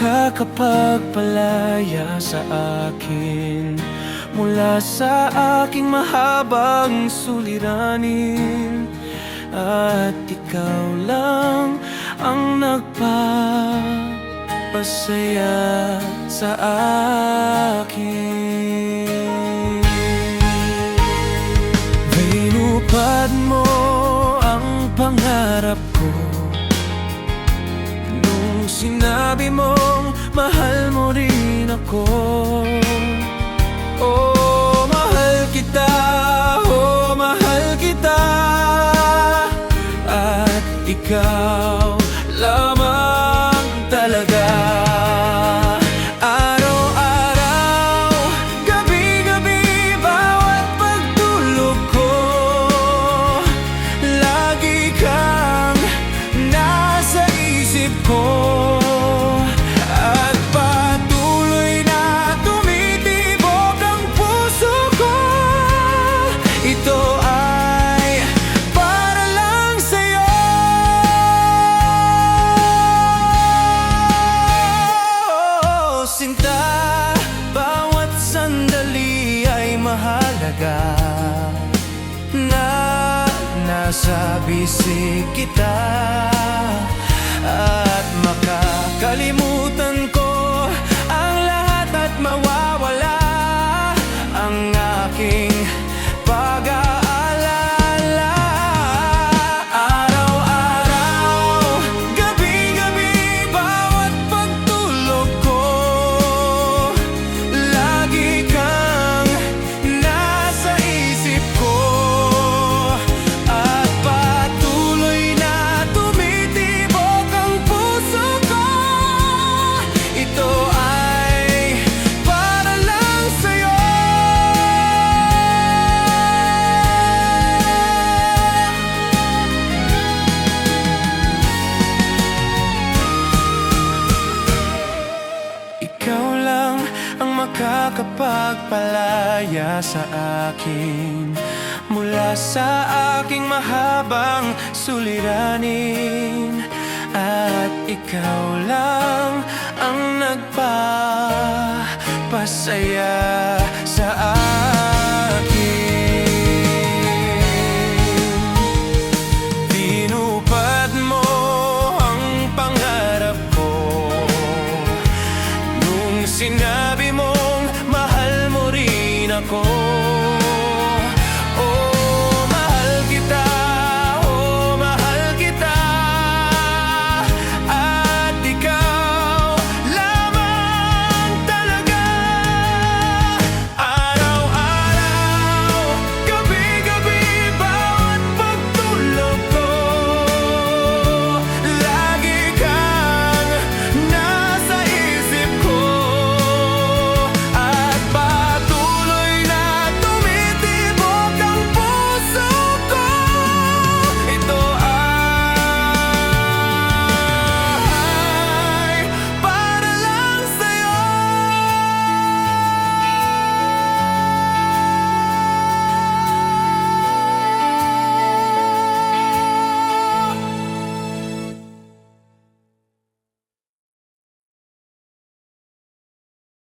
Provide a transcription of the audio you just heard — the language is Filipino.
makakapagpalaya sa akin mula sa aking mahabang suliranin. At ikaw lang ang nagpapasaya sa akin. Binupad mo ang pangarap ko nung sinabi mong mahal mo rin ako. Oh, mahal kita, oh, mahal kita. At ikaw lamang talaga. Araw-araw, gabi-gabi, bawat pagtulog ko, lagi kang nasa isip ko. At patuloy na tumitibok ang puso ko. Ito ay para lang sa'yo. Sinta, bawat sandali ay mahalaga na nasa bisig kita. At makakalimutan ko ang lahat at mawawala ang aking pag-aalala. Araw-araw, gabi-gabi, bawat pagtulog ko, lagi kang nasa isip ko. At patuloy na tumitibok ang puso ko. Ito ay para lang sa'yo. Ikaw lang ang makakapagpalaya sa akin mula sa aking mahabang suliranin. At ikaw lang ang nagpapasaya sa akin. Binupad mo ang pangarap ko nung sinabi